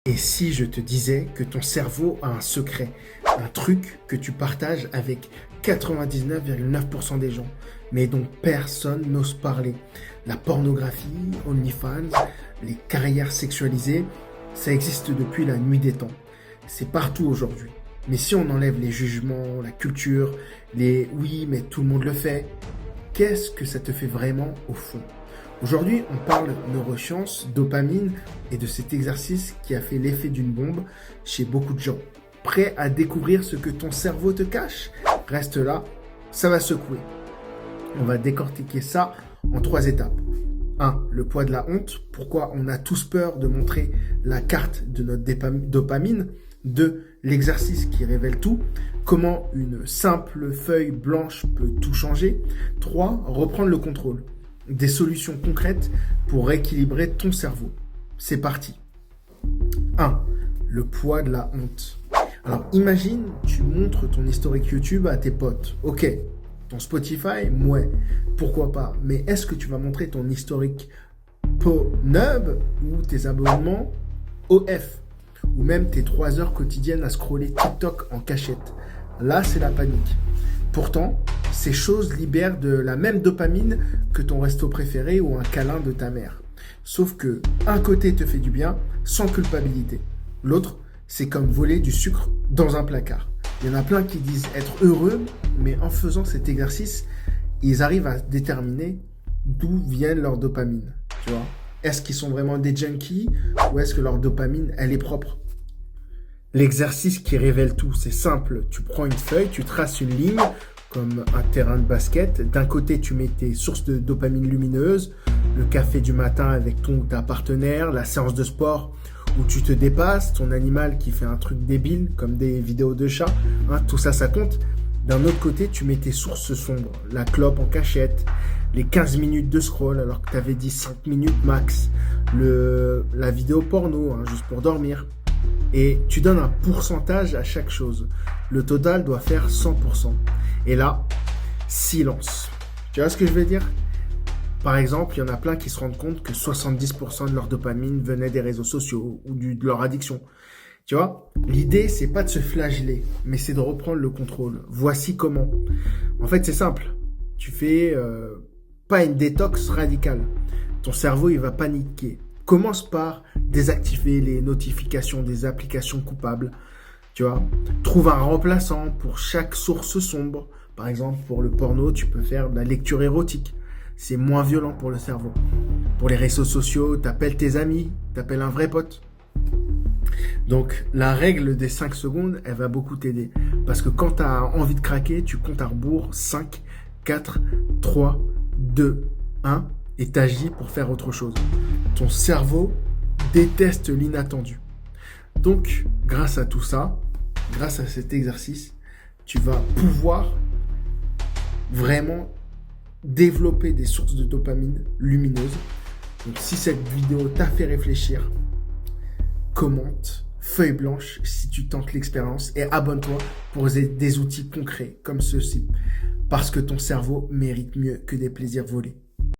Et si je te disais que ton cerveau a un secret, un truc que tu partages avec 99,9% des gens, mais dont personne n'ose parler. La pornographie, OnlyFans, les carrières sexualisées, ça existe depuis la nuit des temps. C'est partout aujourd'hui. Mais si on enlève les jugements, la culture, les oui, mais tout le monde le fait, qu'est-ce que ça te fait vraiment au fond? Aujourd'hui, on parle neurosciences, dopamine et de cet exercice qui a fait l'effet d'une bombe chez beaucoup de gens. Prêt à découvrir ce que ton cerveau te cache? Reste là, ça va secouer. On va décortiquer ça en 3 étapes. 1. Le poids de la honte. Pourquoi on a tous peur de montrer la carte de notre dopamine. 2. L'exercice qui révèle tout. Comment une simple feuille blanche peut tout changer. 3. Reprendre le contrôle. Des solutions concrètes pour rééquilibrer ton cerveau. C'est parti. 1. Le poids de la honte. Alors imagine, tu montres ton historique YouTube à tes potes. Ok, ton Spotify, ouais, pourquoi pas. Mais est-ce que tu vas montrer ton historique Pornhub ou tes abonnements OF? Ou même tes 3 heures quotidiennes à scroller TikTok en cachette? Là, c'est la panique. Pourtant, ces choses libèrent de la même dopamine que ton resto préféré ou un câlin de ta mère. Sauf que un côté te fait du bien sans culpabilité. L'autre, c'est comme voler du sucre dans un placard. Il y en a plein qui disent être heureux, mais en faisant cet exercice, ils arrivent à déterminer d'où vient leur dopamine. Tu vois? Est-ce qu'ils sont vraiment des junkies ou est-ce que leur dopamine, elle est propre? L'exercice qui révèle tout, c'est simple. Tu prends une feuille, tu traces une ligne comme un terrain de basket. D'un côté, tu mets tes sources de dopamine lumineuse, le café du matin avec ton ou ta partenaire, la séance de sport où tu te dépasses, ton animal qui fait un truc débile comme des vidéos de chats, hein, tout ça, ça compte. D'un autre côté, tu mets tes sources sombres, la clope en cachette, les 15 minutes de scroll alors que tu avais dit 5 minutes max, la vidéo porno, hein, juste pour dormir. Et tu donnes un pourcentage à chaque chose. Le total doit faire 100%. Et là, silence. Tu vois ce que je veux dire? Par exemple, il y en a plein qui se rendent compte que 70% de leur dopamine venait des réseaux sociaux ou de leur addiction. Tu vois? L'idée, c'est pas de se flageller, mais c'est de reprendre le contrôle. Voici comment. En fait, c'est simple. Tu fais pas une détox radicale. Ton cerveau, il va paniquer. Commence par désactiver les notifications des applications coupables. Tu vois, trouve un remplaçant pour chaque source sombre. Par exemple, pour le porno, tu peux faire de la lecture érotique. C'est moins violent pour le cerveau. Pour les réseaux sociaux, t'appelles tes amis, t'appelles un vrai pote. Donc, la règle des 5 secondes, elle va beaucoup t'aider. Parce que quand t'as envie de craquer, tu comptes à rebours 5, 4, 3, 2, 1 et t'agis pour faire autre chose. Ton cerveau déteste l'inattendu. Donc, grâce à tout ça, grâce à cet exercice, tu vas pouvoir vraiment développer des sources de dopamine lumineuses. Donc, si cette vidéo t'a fait réfléchir, commente, feuille blanche si tu tentes l'expérience et abonne-toi pour des outils concrets comme ceux-ci. Parce que ton cerveau mérite mieux que des plaisirs volés.